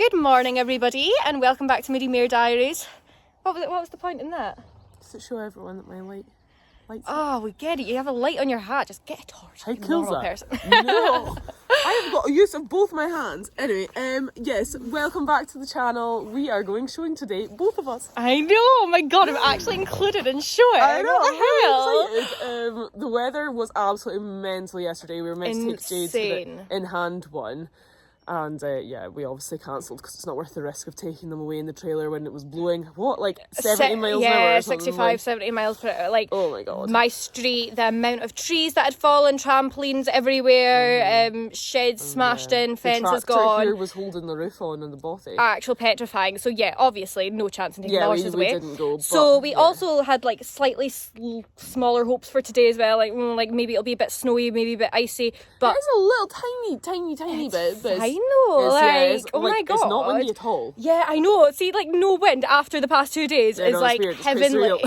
Good morning, everybody, and welcome back to Moody Mere Diaries. What was the point in that? Just to show everyone that my lights. Oh, we get it. You have a light on your hat. Just get a torch. How cool is that? Person. No, I have got a use of both my hands. Anyway, yes, welcome back to the channel. We are going showing today, both of us. I know. Oh my god, I'm actually included in showing. I know. What the hell? I'm really excited. The weather was absolutely mental yesterday. We were meant to take Jade to the in-hand one. And yeah, we obviously cancelled because it's not worth the risk of taking them away in the trailer when it was blowing, 70 miles an hour? Yeah, 65, 70 miles per hour. Like, oh my god. My street, the amount of trees that had fallen, trampolines everywhere, sheds smashed in, fences gone. The tractor here was holding the roof on in the bothy. Actual petrifying. So yeah, obviously no chance in taking the horses away. We didn't go. So we also had like slightly smaller hopes for today as well. Like maybe it'll be a bit snowy, maybe a bit icy. But it's a little tiny bit. But I know, oh my god, it's not windy at all. Yeah, I know. See, like no wind after the past 2 days is like heavenly.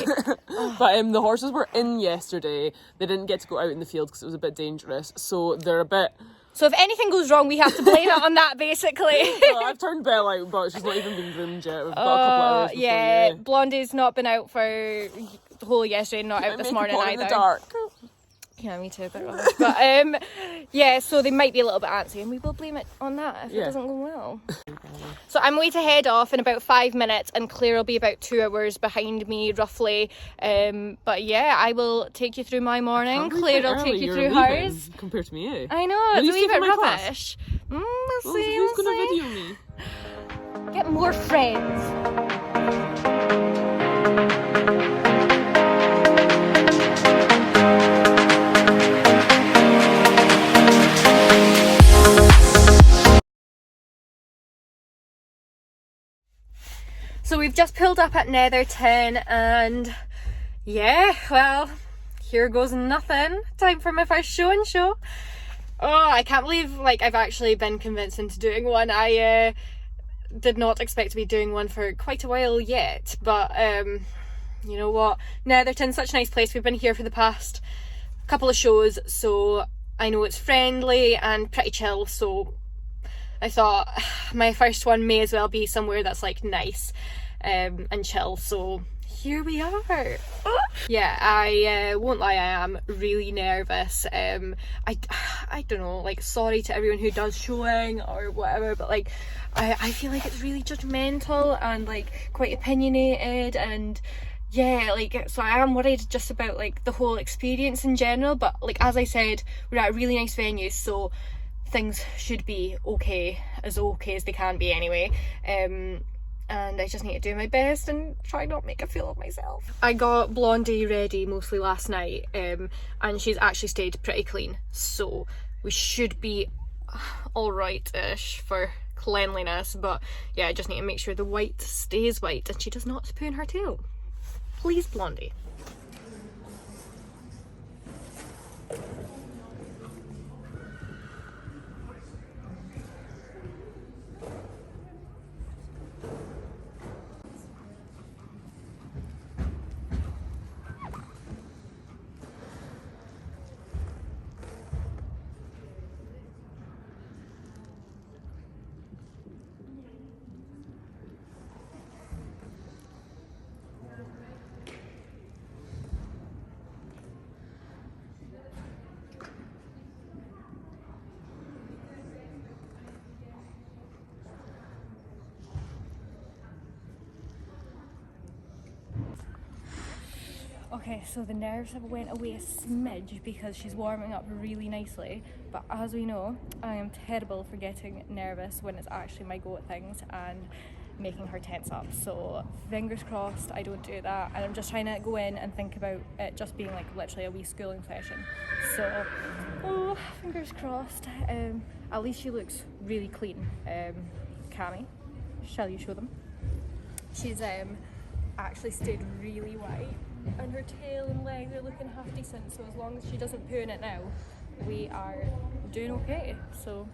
But the horses were in yesterday. They didn't get to go out in the field because it was a bit dangerous. So they're a bit. So if anything goes wrong, we have to blame it on that, basically. Well, I've turned Belle out, but she's not even been groomed yet. We've got a couple of hours before. Yeah, Blondie's not been out for the whole yesterday, not out this morning either. In the dark. Yeah, me too. But yeah, so they might be a little bit antsy, and we will blame it on that if it doesn't go well. So I'm way to head off in about 5 minutes, and Claire will be about 2 hours behind me, roughly. But yeah, I will take you through my morning. Claire will take you through hers. Compared to me, eh? I know, it's a wee bit rubbish. We'll see. Who's going to video me? Get more friends. So we've just pulled up at Netherton, and yeah, well, here goes nothing. Time for my first show. Oh, I can't believe I've actually been convinced into doing one. I did not expect to be doing one for quite a while yet, but you know what, Netherton's such a nice place. We've been here for the past couple of shows, so I know it's friendly and pretty chill, so I thought my first one may as well be somewhere that's nice and chill, so here we are. Yeah, I won't lie, I am really nervous. I don't know, sorry to everyone who does showing or whatever, but I feel like it's really judgmental and quite opinionated, and yeah, so I am worried just about the whole experience in general, but as I said, we're at a really nice venue, so things should be okay as they can be anyway. And I just need to do my best and try not make a fool of myself. I got Blondie ready mostly last night, and she's actually stayed pretty clean, so we should be alright-ish for cleanliness, but yeah, I just need to make sure the white stays white and she does not poo in her tail. Please, Blondie. Okay, so the nerves have went away a smidge because she's warming up really nicely, but as we know, I am terrible for getting nervous when it's actually my go at things and making her tense up, so fingers crossed I don't do that, and I'm just trying to go in and think about it just being literally a wee schooling session, so fingers crossed. At least she looks really clean. Cammy, shall you show them? She's actually stayed really white, and her tail and legs are looking half decent, so as long as she doesn't poo in it now, we are doing okay. So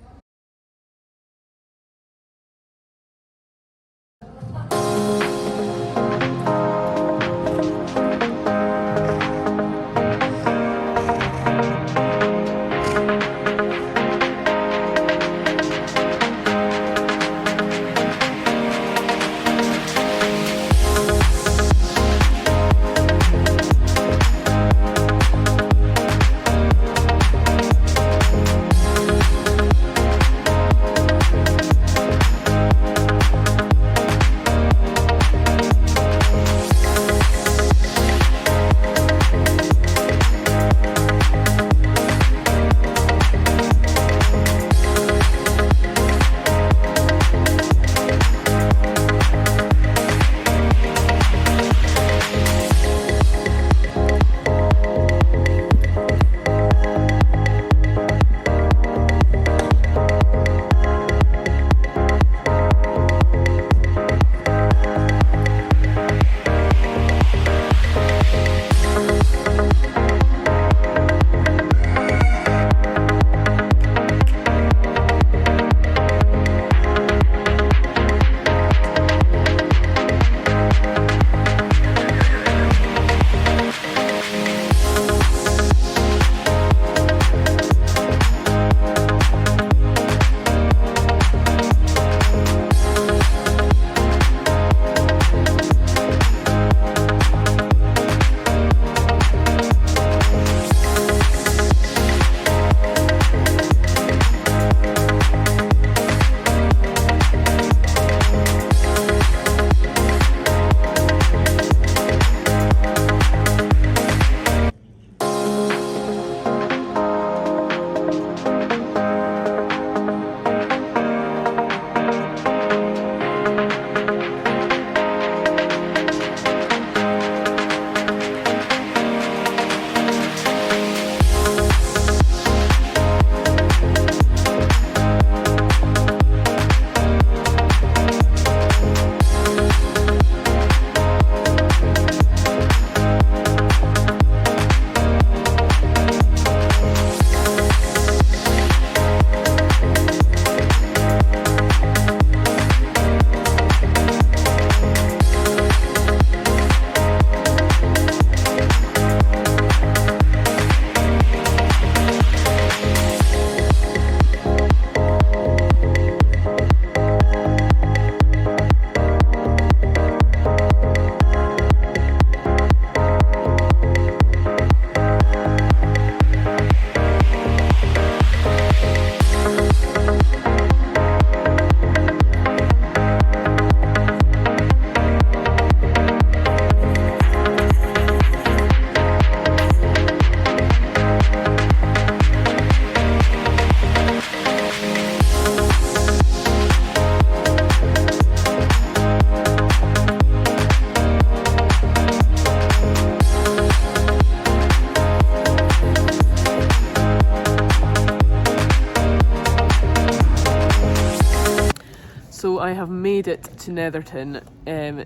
So I have made it to Netherton,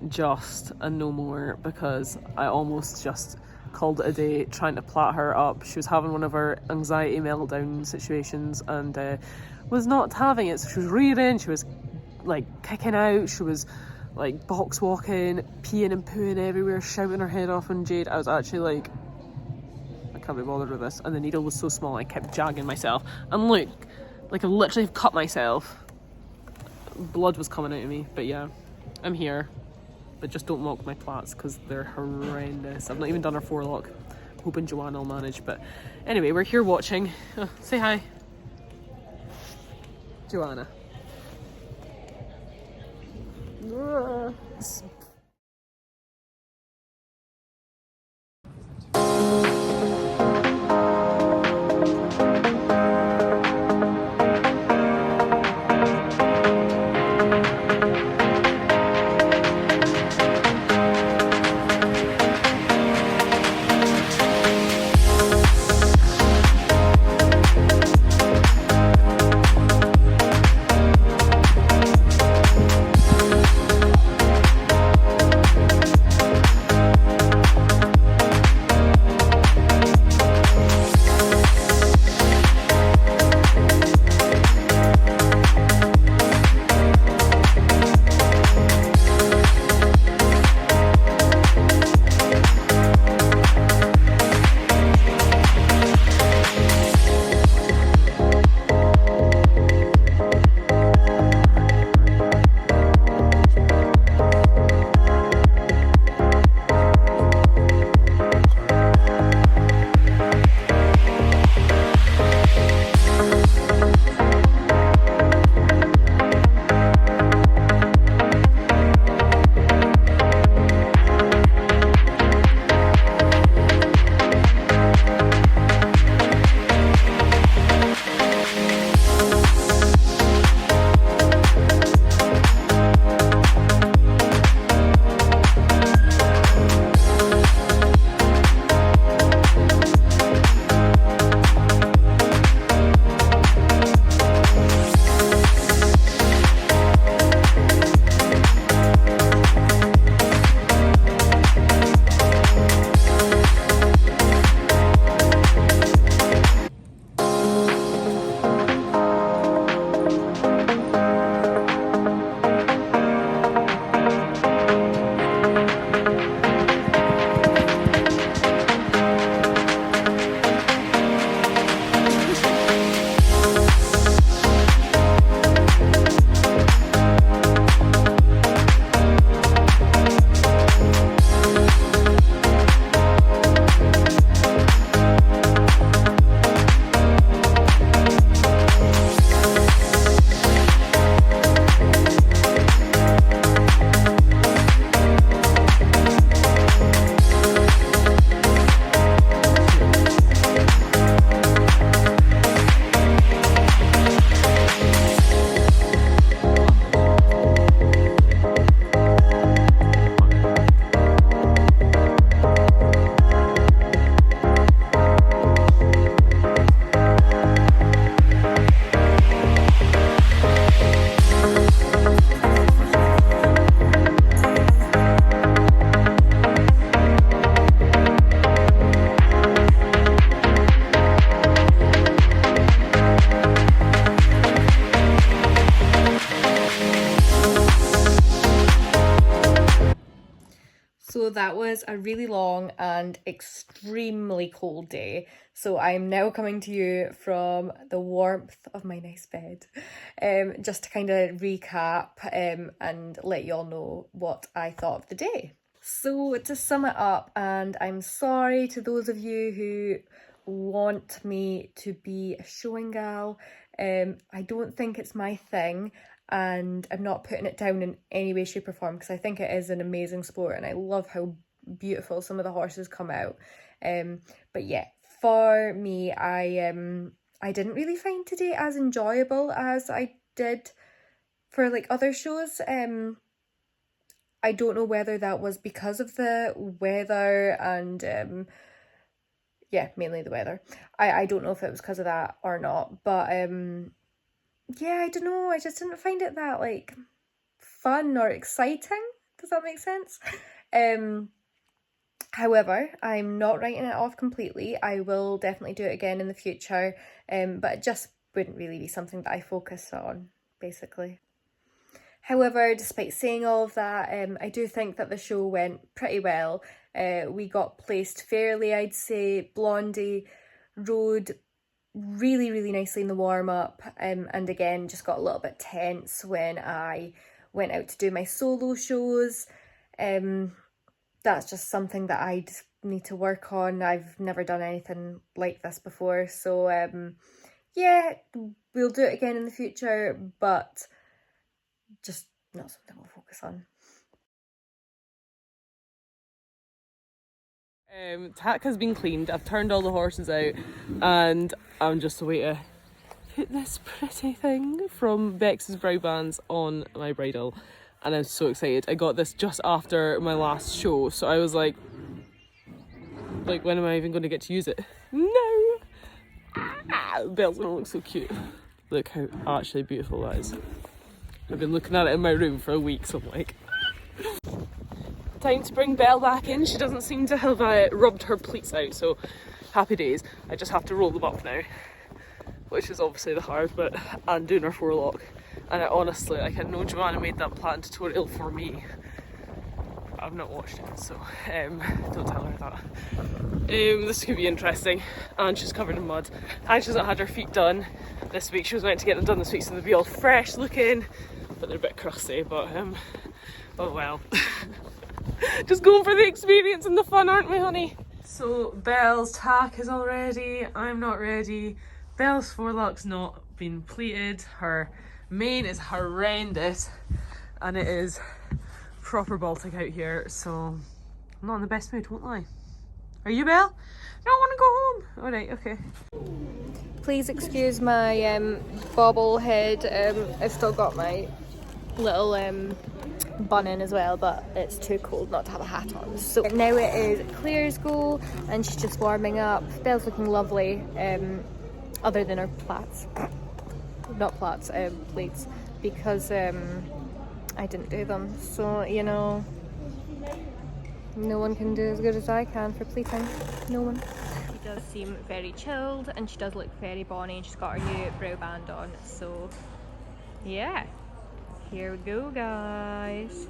just and no more, because I almost just called it a day trying to plait her up. She was having one of her anxiety meltdown situations and was not having it. So she was rearing, she was like kicking out, she was like box walking, peeing and pooing everywhere, shouting her head off on Jade. I was actually like, I can't be bothered with this. And the needle was so small I kept jagging myself. And look, like I literally cut myself. Blood was coming out of me, but yeah, I'm here. But just don't mock my plaits because they're horrendous. I've not even done her forelock. Hoping Joanna will manage. But anyway, we're here watching. Oh, say hi. Joanna. So that was a really long and extremely cold day. So I'm now coming to you from the warmth of my nice bed, just to kind of recap and let you all know what I thought of the day. So to sum it up, and I'm sorry to those of you who want me to be a showing gal, I don't think it's my thing. And I'm not putting it down in any way, shape or form, because I think it is an amazing sport and I love how beautiful some of the horses come out. But yeah, for me, I didn't really find today as enjoyable as I did for like other shows. I don't know whether that was because of the weather and yeah, mainly the weather. I don't know if it was because of that or not, but yeah, I don't know, I just didn't find it that like fun or exciting. Does that make sense? However, I'm not writing it off completely. I will definitely do it again in the future, but it just wouldn't really be something that I focus on, basically. However, despite saying all of that, I do think that the show went pretty well. We got placed fairly, I'd say. Blondie rode really, really nicely in the warm-up, and again, just got a little bit tense when I went out to do my solo shows. That's just something that I need to work on. I've never done anything like this before, so yeah, we'll do it again in the future, but just not something we'll focus on. Tack has been cleaned. I've turned all the horses out, and I'm just away to put this pretty thing from Bex's brow bands on my bridle, and I'm so excited. I got this just after my last show, so I was like, when am I even going to get to use it? No! Belle's gonna look so cute. Look how actually beautiful that is. I've been looking at it in my room for a week, so I'm like... Time to bring Belle back in. She doesn't seem to have rubbed her pleats out, so happy days. I just have to roll them up now, which is obviously the hard bit, and doing her forelock. And I honestly, I know Joanna made that plan tutorial for me. I've not watched it, so don't tell her that. This could be interesting. And she's covered in mud, and she hasn't had her feet done this week. She was meant to get them done this week, so they'll be all fresh looking, but they're a bit crusty. But oh well. Just going for the experience and the fun, aren't we, honey? So Belle's tack is all ready. I'm not ready. Belle's forelock's not been pleated. Her mane is horrendous, and it is proper Baltic out here, so I'm not in the best mood, won't lie. Are you, Belle? I don't want to go home. Alright, okay. Please excuse my bobble head. I've still got my little bun in as well, but it's too cold not to have a hat on. So now it is Claire's go, and she's just warming up. Belle's looking lovely, other than her plaits. Not plaits, plates, because I didn't do them. So, you know, no one can do as good as I can for pleating. No one. She does seem very chilled, and she does look very bonny, and she's got her new brow band on. So, yeah. Here we go, guys.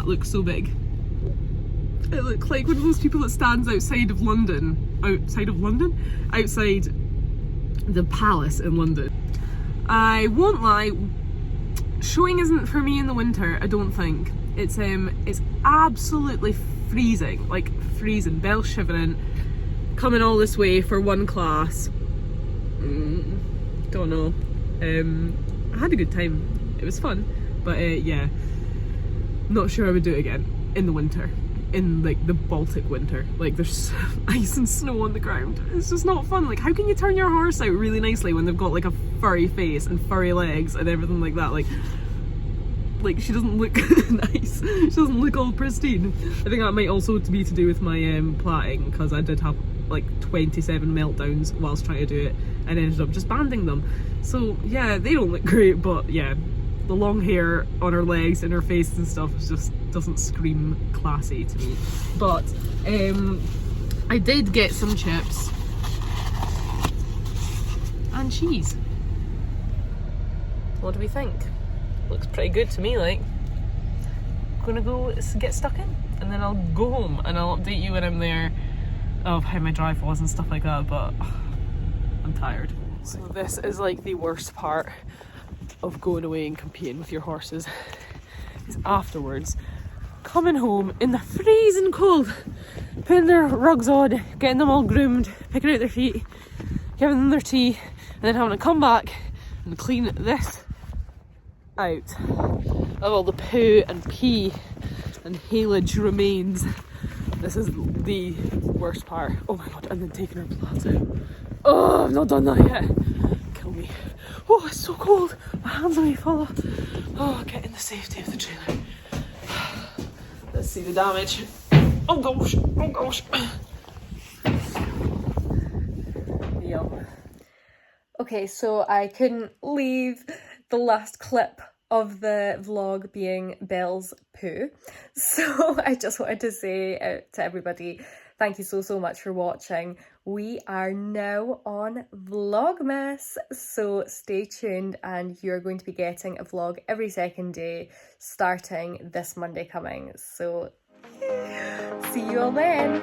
that look so big? It looked like one of those people that stands outside the palace in London. I won't lie, showing isn't for me in the winter, I don't think. It's absolutely freezing, like freezing, bell shivering, coming all this way for one class. Don't know. I had a good time. It was fun, but yeah, not sure I would do it again in the winter. In like the Baltic winter, like there's ice and snow on the ground. It's just not fun. Like, how can you turn your horse out really nicely when they've got like a furry face and furry legs and everything like that? Like she doesn't look nice. She doesn't look all pristine. I think that might also be to do with my plaiting, because I did have like 27 meltdowns whilst trying to do it and ended up just banding them. So yeah, they don't look great, but yeah, the long hair on her legs and her face and stuff just doesn't scream classy to me. But I did get some chips and cheese. What do we think? Looks pretty good to me, like. Gonna go get stuck in and then I'll go home and I'll update you when I'm there of how my drive was and stuff like that, but I'm tired. So this is like the worst part of going away and competing with your horses, is afterwards coming home in the freezing cold, putting their rugs on, getting them all groomed, picking out their feet, giving them their tea, and then having to come back and clean this out of all the poo and pee and haylage remains. This is the worst part. Oh my god, and then taking her plants out. Oh, I've not done that yet. Kill me. Oh, it's so cold. My hands are really full of. Oh, get in the safety of the trailer. Let's see the damage. Oh gosh, oh gosh. Yum. Okay, so I couldn't leave the last clip of the vlog being Belle's poo. So I just wanted to say to everybody, thank you so much for watching. We are now on Vlogmas, so stay tuned and you're going to be getting a vlog every second day starting this Monday coming. So see you all then.